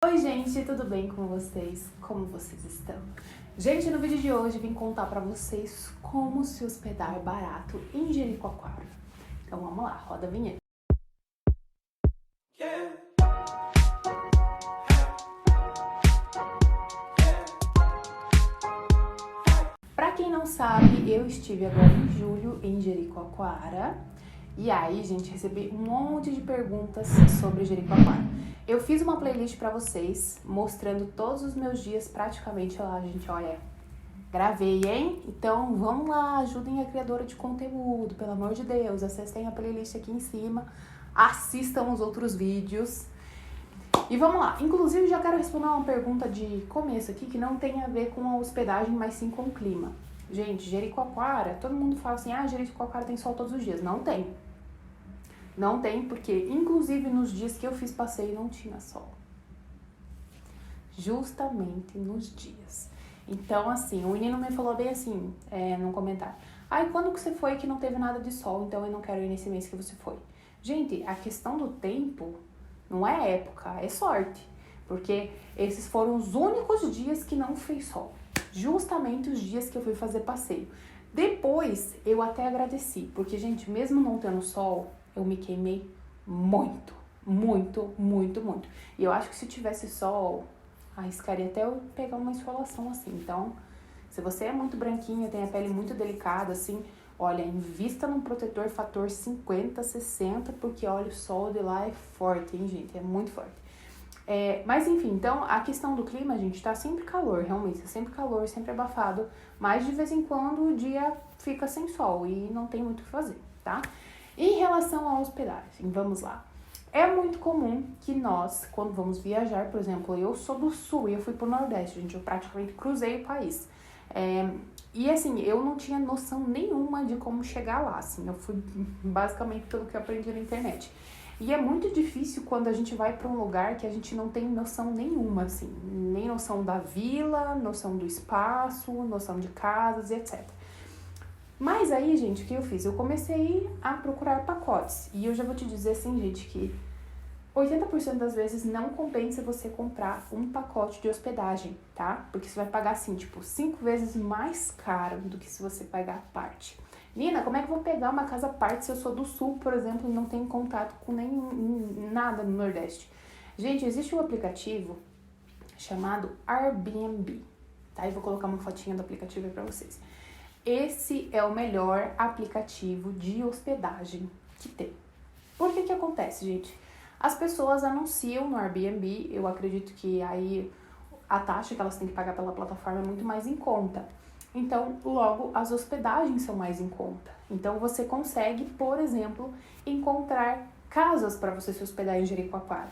Oi gente, tudo bem com vocês? Como vocês estão? Gente, no vídeo de hoje vim contar pra vocês como se hospedar barato em Jericoacoara. Então vamos lá, roda a vinheta. Pra quem não sabe, eu estive agora em julho em Jericoacoara. E aí, gente, recebi um monte de perguntas sobre Jericoacoara. Eu fiz uma playlist pra vocês, mostrando todos os meus dias praticamente lá, gente, olha. Gravei, hein? Então, vamos lá, ajudem a criadora de conteúdo, pelo amor de Deus. Acessem a playlist aqui em cima, assistam os outros vídeos. E vamos lá. Inclusive, já quero responder uma pergunta de começo aqui, que não tem a ver com a hospedagem, mas sim com o clima. Gente, Jericoacoara, todo mundo fala assim, Jericoacoara tem sol todos os dias. Não tem. Não tem, porque inclusive nos dias que eu fiz passeio não tinha sol. Justamente nos dias. Então, assim, o menino me falou bem assim, num comentário. Quando que você foi que não teve nada de sol, então eu não quero ir nesse mês que você foi. Gente, a questão do tempo não é época, é sorte. Porque esses foram os únicos dias que não fez sol. Justamente os dias que eu fui fazer passeio. Depois, eu até agradeci. Porque, gente, mesmo não tendo sol, eu me queimei muito. Muito, muito, muito. E eu acho que se tivesse sol, arriscaria até eu pegar uma insolação assim. Então, se você é muito branquinha, tem a pele muito delicada, assim, olha, invista num protetor fator 50, 60, porque olha, o sol de lá é forte, hein, gente? É muito forte. Mas enfim, então a questão do clima, gente, tá sempre calor, realmente, é sempre calor, sempre abafado, mas de vez em quando o dia fica sem sol e não tem muito o que fazer, tá? Em relação à hospedagem, vamos lá. É muito comum que nós, quando vamos viajar, por exemplo, eu sou do sul e eu fui pro Nordeste, gente, eu praticamente cruzei o país. E assim, eu não tinha noção nenhuma de como chegar lá, assim, eu fui basicamente pelo que eu aprendi na internet. E é muito difícil quando a gente vai para um lugar que a gente não tem noção nenhuma, assim, nem noção da vila, noção do espaço, noção de casas e etc. Mas aí, gente, o que eu fiz? Eu comecei a procurar pacotes. E eu já vou te dizer assim, gente, que 80% das vezes não compensa você comprar um pacote de hospedagem, tá? Porque você vai pagar, assim, tipo, 5 vezes mais caro do que se você pagar a parte. Nina, como é que eu vou pegar uma casa à parte se eu sou do sul, por exemplo, e não tenho contato com nada no Nordeste? Gente, existe um aplicativo chamado Airbnb, tá? Eu vou colocar uma fotinha do aplicativo aí pra vocês. Esse é o melhor aplicativo de hospedagem que tem. Por que acontece, gente? As pessoas anunciam no Airbnb, eu acredito que aí a taxa que elas têm que pagar pela plataforma é muito mais em conta. Então, logo, as hospedagens são mais em conta. Então, você consegue, por exemplo, encontrar casas para você se hospedar em Jericoacoara.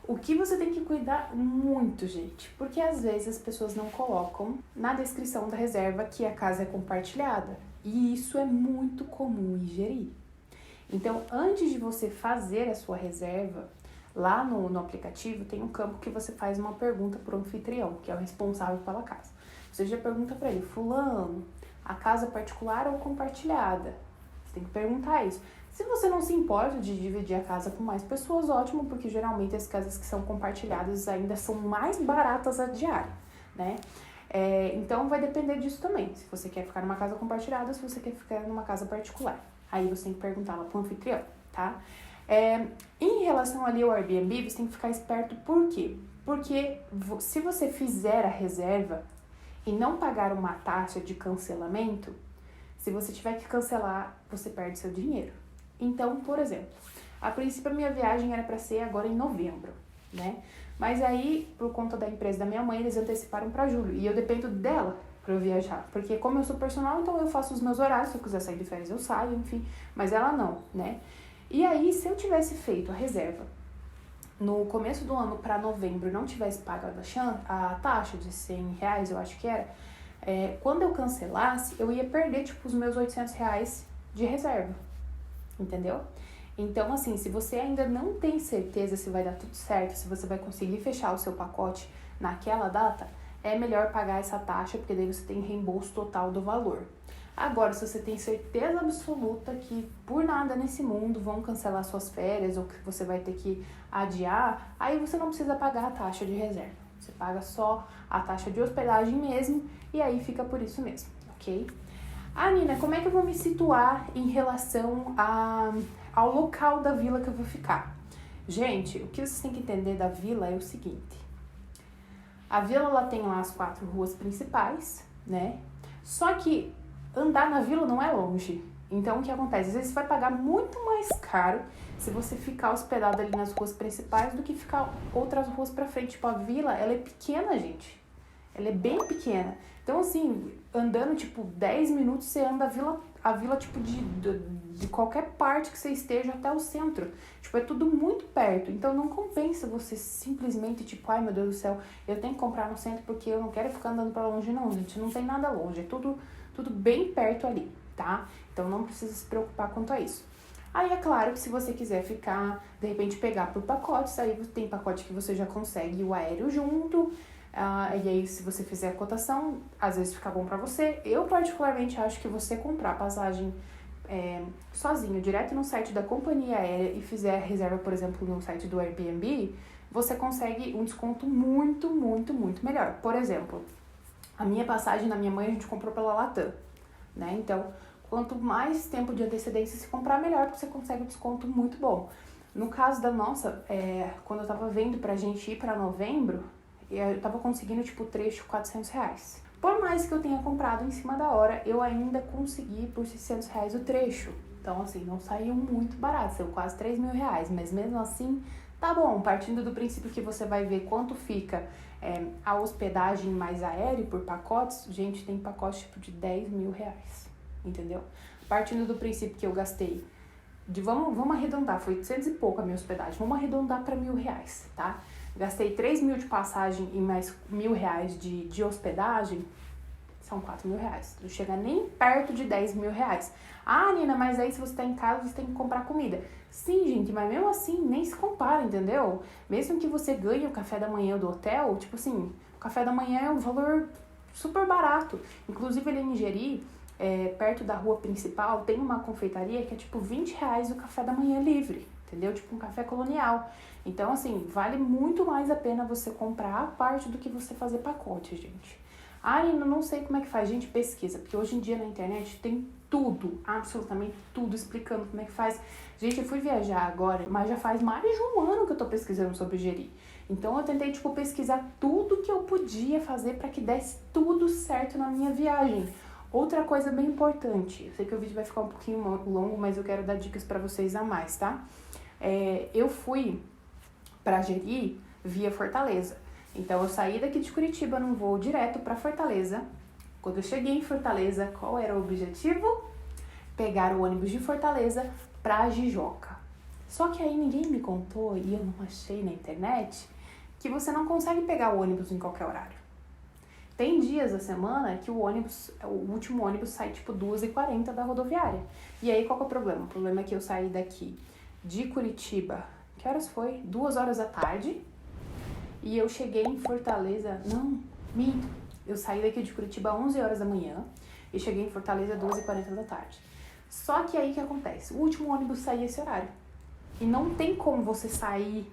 O que você tem que cuidar muito, gente, porque às vezes as pessoas não colocam na descrição da reserva que a casa é compartilhada. E isso é muito comum em Jeri. Então, antes de você fazer a sua reserva, lá no aplicativo tem um campo que você faz uma pergunta para o anfitrião, que é o responsável pela casa. Você já pergunta para ele, fulano, a casa é particular ou compartilhada? Você tem que perguntar isso. Se você não se importa de dividir a casa com mais pessoas, ótimo, porque geralmente as casas que são compartilhadas ainda são mais baratas a diária, né? Então vai depender disso também, se você quer ficar numa casa compartilhada ou se você quer ficar numa casa particular. Aí você tem que perguntar lá pro anfitrião, tá? Em relação ali ao Airbnb, você tem que ficar esperto, por quê? Porque se você fizer a reserva e não pagar uma taxa de cancelamento, se você tiver que cancelar, você perde seu dinheiro. Então, por exemplo, a princípio a minha viagem era para ser agora em novembro, né? Mas aí, por conta da empresa da minha mãe, eles anteciparam para julho. E eu dependo dela para eu viajar. Porque como eu sou personal, então eu faço os meus horários. Se eu quiser sair de férias, eu saio, enfim. Mas ela não, né? E aí, se eu tivesse feito a reserva no começo do ano para novembro e não tivesse pago a taxa de R$100, eu acho que era, quando eu cancelasse, eu ia perder, tipo, os meus R$800 de reserva. Entendeu? Então, assim, se você ainda não tem certeza se vai dar tudo certo, se você vai conseguir fechar o seu pacote naquela data, é melhor pagar essa taxa, porque daí você tem reembolso total do valor. Agora, se você tem certeza absoluta que por nada nesse mundo vão cancelar suas férias ou que você vai ter que adiar, aí você não precisa pagar a taxa de reserva. Você paga só a taxa de hospedagem mesmo e aí fica por isso mesmo, ok? Ah, Nina, como é que eu vou me situar em relação ao local da vila que eu vou ficar? Gente, o que vocês têm que entender da vila é o seguinte. A vila, ela tem lá as 4 ruas principais, né? Só que andar na vila não é longe. Então, o que acontece? Às vezes você vai pagar muito mais caro se você ficar hospedado ali nas ruas principais do que ficar outras ruas pra frente. Tipo, a vila, ela é pequena, gente. Ela é bem pequena. Então, assim, andando, tipo, 10 minutos, você anda a vila tipo, de qualquer parte que você esteja até o centro. Tipo, é tudo muito perto. Então, não compensa você simplesmente, tipo, ai, meu Deus do céu, eu tenho que comprar no centro porque eu não quero ficar andando pra longe. Não, gente, não tem nada longe. É tudo bem perto ali, tá? Então, não precisa se preocupar quanto a isso. Aí, é claro que se você quiser ficar, de repente, pegar por pacotes, aí tem pacote que você já consegue o aéreo junto. E aí, se você fizer a cotação, às vezes fica bom pra você. Eu, particularmente, acho que você comprar a passagem sozinho, direto no site da companhia aérea e fizer a reserva, por exemplo, no site do Airbnb, você consegue um desconto muito, muito, muito melhor. Por exemplo, a minha passagem da minha mãe a gente comprou pela Latam, né? Então, quanto mais tempo de antecedência se comprar, melhor, porque você consegue um desconto muito bom. No caso da nossa, quando eu tava vendo pra gente ir pra novembro, eu tava conseguindo, tipo, trecho R$400. Por mais que eu tenha comprado em cima da hora, eu ainda consegui por R$600 o trecho. Então, assim, não saiu muito barato, saiu quase R$3.000. Mas mesmo assim, tá bom. Partindo do princípio que você vai ver quanto fica a hospedagem mais aéreo por pacotes, gente, tem pacote tipo de R$10.000, entendeu? Partindo do princípio que eu gastei, vamos arredondar, foi 800 e pouco a minha hospedagem, vamos arredondar para R$1.000, tá? Gastei 3.000 de passagem e mais R$1.000 de hospedagem, são R$4.000. Não chega nem perto de R$10.000. Ah, Nina, mas aí se você tá em casa, você tem que comprar comida. Sim, gente, mas mesmo assim, nem se compara, entendeu? Mesmo que você ganhe o café da manhã do hotel, tipo assim, o café da manhã é um valor super barato. Inclusive, ali em Jeri, perto da rua principal, tem uma confeitaria que é tipo R$20 o café da manhã livre, entendeu? Tipo um café colonial. Então, assim, vale muito mais a pena você comprar a parte do que você fazer pacote, gente. Ah, eu não sei como é que faz. Gente, pesquisa, porque hoje em dia na internet tem tudo, absolutamente tudo, explicando como é que faz. Gente, eu fui viajar agora, mas já faz mais de um ano que eu tô pesquisando sobre Jeri. Então, eu tentei, tipo, pesquisar tudo que eu podia fazer para que desse tudo certo na minha viagem. Outra coisa bem importante, eu sei que o vídeo vai ficar um pouquinho longo, mas eu quero dar dicas para vocês a mais, tá? Eu fui para Jeri via Fortaleza. Então, eu saí daqui de Curitiba num voo direto para Fortaleza. Quando eu cheguei em Fortaleza, qual era o objetivo? Pegar o ônibus de Fortaleza para Jijoca. Só que aí ninguém me contou, e eu não achei na internet, que você não consegue pegar o ônibus em qualquer horário. Tem dias da semana que o último ônibus sai tipo 2h40 da rodoviária. E aí qual que é o problema? O problema é que eu saí daqui de Curitiba, que horas foi? 2h da tarde. E eu cheguei em Fortaleza, não, minto. Eu saí daqui de Curitiba às 11h da manhã e cheguei em Fortaleza às 2h40 da tarde. Só que aí o que acontece? O último ônibus saía esse horário. E não tem como você sair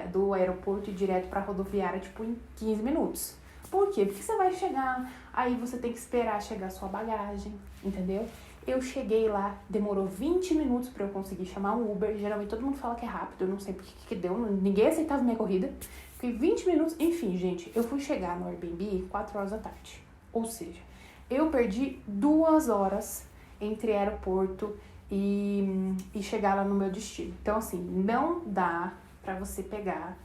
do aeroporto e ir direto pra rodoviária, tipo, em 15 minutos. Por quê? Porque você vai chegar, aí você tem que esperar chegar a sua bagagem, entendeu? Eu cheguei lá, demorou 20 minutos pra eu conseguir chamar um Uber. Geralmente todo mundo fala que é rápido, eu não sei porque que deu, ninguém aceitava minha corrida. Fiquei 20 minutos, enfim, gente, eu fui chegar no Airbnb 4h da tarde. Ou seja, eu perdi 2 horas entre aeroporto e chegar lá no meu destino. Então, assim, não dá pra você pegar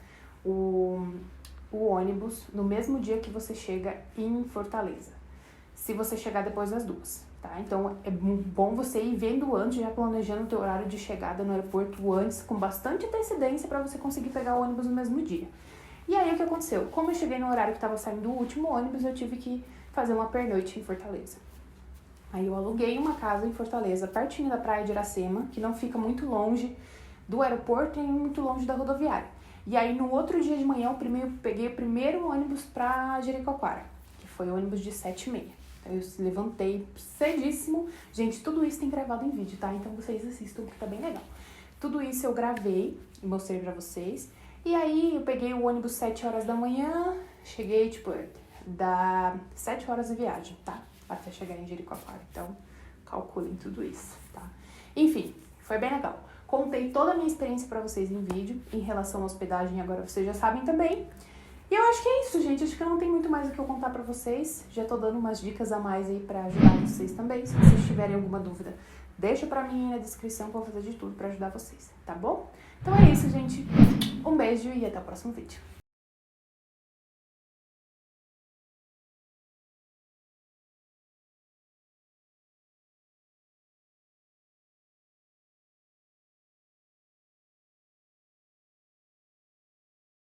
o ônibus no mesmo dia que você chega em Fortaleza, se você chegar depois das 2, tá? Então, é bom você ir vendo antes, já planejando o teu horário de chegada no aeroporto antes, com bastante antecedência para você conseguir pegar o ônibus no mesmo dia. E aí, o que aconteceu? Como eu cheguei no horário que estava saindo o último ônibus, eu tive que fazer uma pernoite em Fortaleza. Aí eu aluguei uma casa em Fortaleza, pertinho da praia de Iracema, que não fica muito longe do aeroporto e muito longe da rodoviária. E aí, no outro dia de manhã, eu peguei o primeiro ônibus pra Jericoacoara, que foi o ônibus de 7h30. Eu levantei cedíssimo. Gente, tudo isso tem gravado em vídeo, tá? Então vocês assistam, porque tá bem legal. Tudo isso eu gravei e mostrei pra vocês. E aí eu peguei o ônibus 7 horas da manhã, cheguei, tipo, dá 7 horas de viagem, tá? Até chegar em Jericoacoara. Então, calculem tudo isso, tá? Enfim, foi bem legal. Contei toda a minha experiência pra vocês em vídeo, em relação à hospedagem, agora vocês já sabem também. E eu acho que é isso, gente. Acho que eu não tenho muito mais o que eu contar pra vocês. Já tô dando umas dicas a mais aí pra ajudar vocês também. Se vocês tiverem alguma dúvida, deixa pra mim aí na descrição que eu vou fazer de tudo pra ajudar vocês, tá bom? Então é isso, gente. Um beijo e até o próximo vídeo.